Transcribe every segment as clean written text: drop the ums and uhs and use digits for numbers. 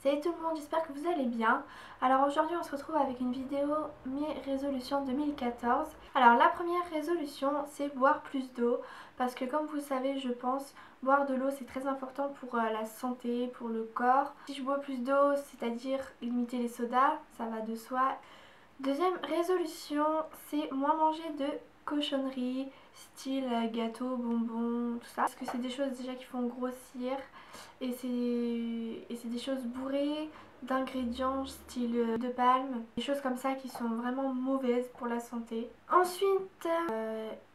Salut tout le monde, j'espère que vous allez bien. Alors aujourd'hui on se retrouve avec une vidéo mes résolutions 2014. Alors la première résolution c'est boire plus d'eau parce que comme vous le savez je pense boire de l'eau c'est très important pour la santé, pour le corps. Si je bois plus d'eau, c'est-à-dire limiter les sodas, ça va de soi. Deuxième résolution c'est moins manger de cochonneries, style gâteau, bonbons, tout ça. Parce que c'est des choses déjà qui font grossir et c'est des choses bourrées d'ingrédients style de palme, des choses comme ça qui sont vraiment mauvaises pour la santé. Ensuite,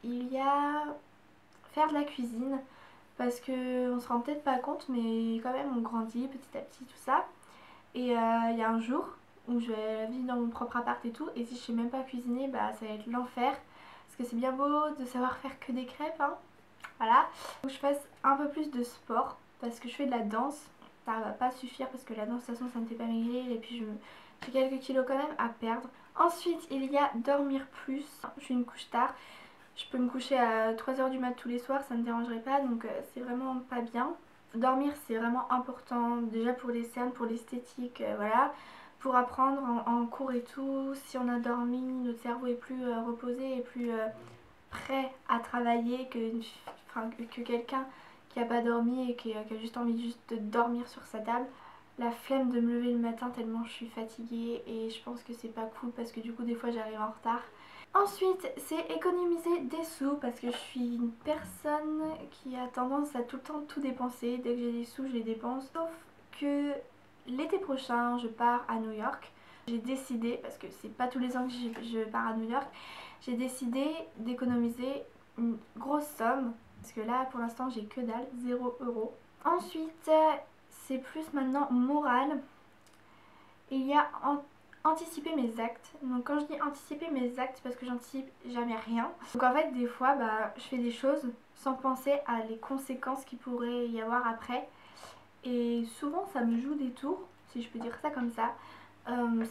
il y a faire de la cuisine parce que on se rend peut-être pas compte mais quand même on grandit petit à petit tout ça. Et il y a un jour où je vais vivre dans mon propre appart et tout, et si je sais même pas cuisiner, bah ça va être l'enfer. Parce que c'est bien beau de savoir faire que des crêpes, hein. Voilà. Faut que je fasse un peu plus de sport parce que je fais de la danse. Ça va pas suffire parce que la danse de toute façon ça me fait pas maigrir et puis j'ai quelques kilos quand même à perdre. Ensuite il y a dormir plus. Je suis une couche tard. Je peux me coucher à 3h du mat tous les soirs, ça me dérangerait pas, donc c'est vraiment pas bien. Dormir c'est vraiment important, déjà pour les cernes, pour l'esthétique, voilà. Pour apprendre en cours et tout, si on a dormi, notre cerveau est plus reposé et plus prêt à travailler que quelqu'un qui a pas dormi et qui a juste envie juste de dormir sur sa table. La flemme de me lever le matin tellement je suis fatiguée et je pense que c'est pas cool parce que du coup des fois j'arrive en retard. Ensuite c'est économiser des sous parce que je suis une personne qui a tendance à tout le temps tout dépenser. Dès que j'ai des sous je les dépense. Sauf que l'été prochain je pars à New York. J'ai décidé, parce que c'est pas tous les ans que je pars à New York, j'ai décidé d'économiser une grosse somme. Parce que là pour l'instant j'ai que dalle, 0 €. Ensuite c'est plus maintenant moral. Il y a anticiper mes actes. Donc quand je dis anticiper mes actes, c'est parce que j'anticipe jamais rien. Donc en fait des fois je fais des choses sans penser à les conséquences qu'il pourrait y avoir après. Et souvent ça me joue des tours, si je peux dire ça comme ça.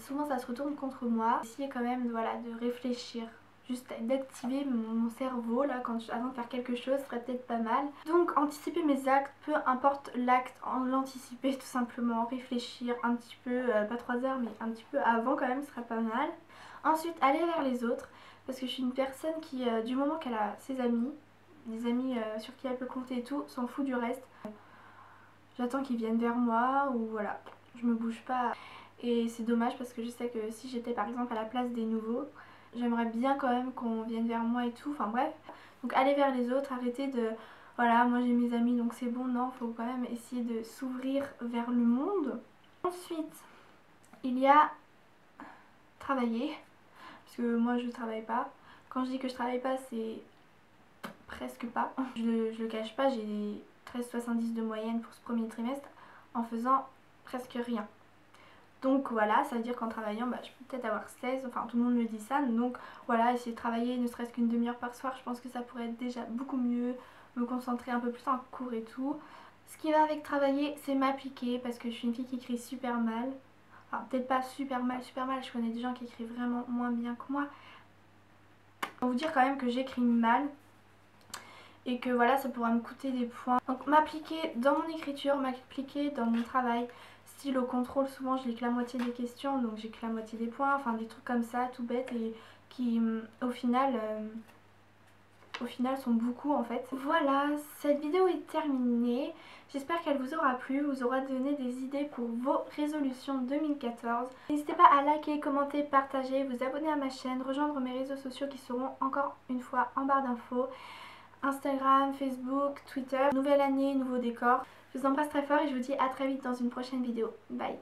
Souvent ça se retourne contre moi. Essayer quand même voilà, de réfléchir, juste d'activer mon cerveau là avant de faire quelque chose serait peut-être pas mal. Donc anticiper mes actes, peu importe l'acte, l'anticiper tout simplement, réfléchir un petit peu, pas 3 heures mais un petit peu avant quand même serait pas mal. Ensuite aller vers les autres parce que je suis une personne qui du moment qu'elle a ses amis, des amis sur qui elle peut compter et tout, s'en fout du reste. J'attends qu'ils viennent vers moi ou voilà, je me bouge pas. Et c'est dommage parce que je sais que si j'étais par exemple à la place des nouveaux, j'aimerais bien quand même qu'on vienne vers moi et tout, enfin bref. Donc aller vers les autres, arrêter de... Voilà, moi j'ai mes amis donc c'est bon, non, faut quand même essayer de s'ouvrir vers le monde. Ensuite, il y a travailler, parce que moi je travaille pas. Quand je dis que je travaille pas, c'est presque pas. Je le cache pas, j'ai 13,70 de moyenne pour ce premier trimestre en faisant presque rien. Donc voilà, ça veut dire qu'en travaillant, je peux peut-être avoir 16, enfin tout le monde me dit ça. Donc voilà, essayer de travailler ne serait-ce qu'une demi-heure par soir, je pense que ça pourrait être déjà beaucoup mieux. Me concentrer un peu plus en cours et tout. Ce qui va avec travailler, c'est m'appliquer parce que je suis une fille qui écrit super mal. Enfin peut-être pas super mal, je connais des gens qui écrivent vraiment moins bien que moi. Pour vous dire quand même que j'écris mal et que voilà, ça pourra me coûter des points. Donc m'appliquer dans mon écriture, m'appliquer dans mon travail. Style au contrôle, souvent je lis que la moitié des questions, donc j'ai que la moitié des points, enfin des trucs comme ça, tout bête et qui au final sont beaucoup en fait. Voilà, cette vidéo est terminée. J'espère qu'elle vous aura plu, vous aura donné des idées pour vos résolutions 2014. N'hésitez pas à liker, commenter, partager, vous abonner à ma chaîne, rejoindre mes réseaux sociaux qui seront encore une fois en barre d'infos. Instagram, Facebook, Twitter. Nouvelle année, nouveau décor. Je vous embrasse très fort et je vous dis à très vite dans une prochaine vidéo. Bye.